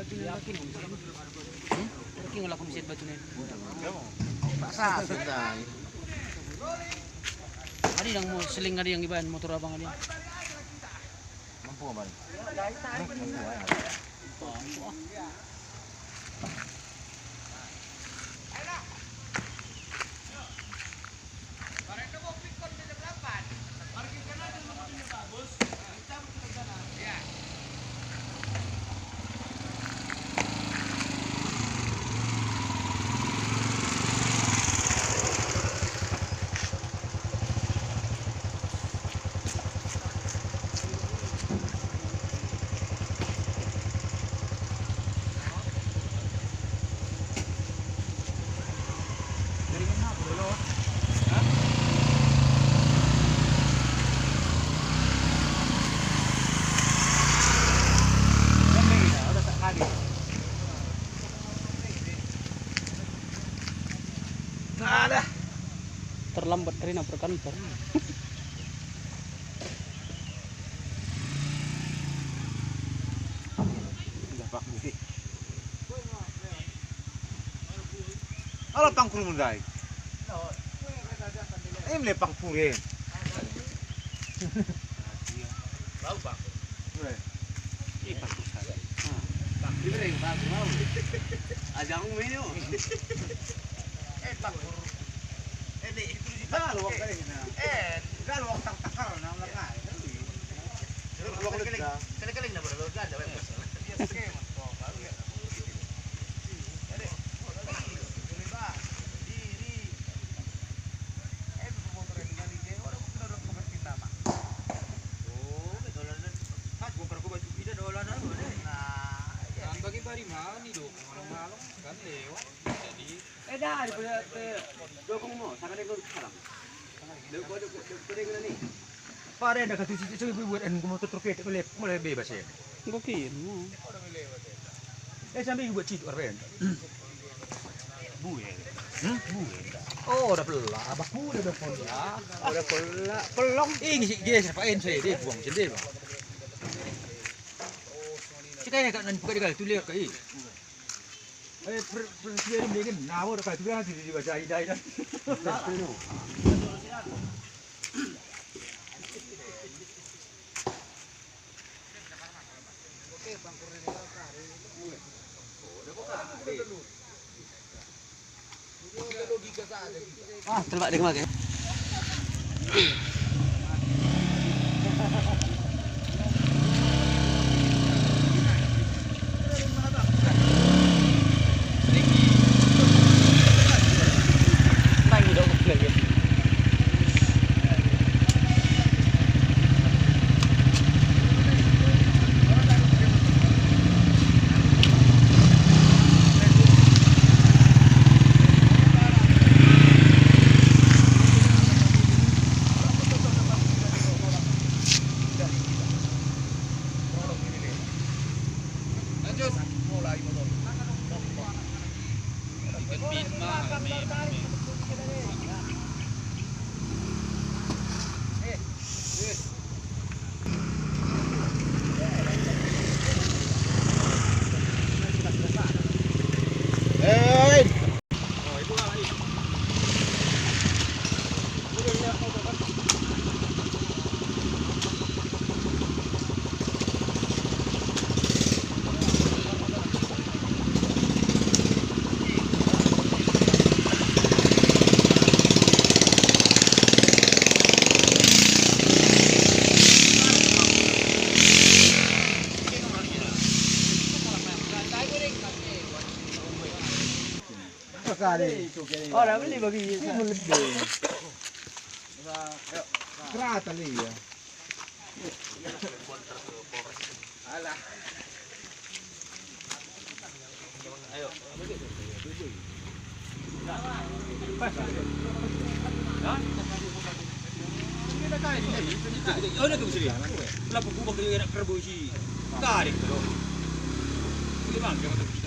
batu na laki. Laki wala ko bisit batu na. Paksa sudah. Adi nang mo seling adi yang iban motor abang adi. Mampu apa? Ada. Terlambat karena berkantor. Dapat ni. Halo pangkul mundai. Em le pangkul ye. Bau bang. Ini pangkul saya. Pangkul ini bang mau. Ajang menu. Pangkul. Di itu di kalau waktu ini. Kalau waktu takar nama lain. Kali-kali nak berlalu ada bebas. Dia skema kok baru ya. Bagi bari mana nih dok, malam-malam kan lewat jadi. Dah dukung mo, sakali ko sekarang. Dukung ni. Pare dah kata cici buat en motor troket mulai bebas ya. Gokil mo. Sampai buat citu arben. Buye. Oh, udah pelak. Abahku udah pelak. Udah pelong. Ini sih dia siapain saya dia buang sendiri. Kita kan nan buka dikali tulis kai. Presiden ini kan nama udah kai tulis di baca idai dah. Telak dia kemarin. Ora beli bagi lebih. Kerata li ya. Alah. Ayo. Oh, nak ke sini. Kenapa gua bagi nak kerbu si? Tarik tu. Ini bang, jangan terus.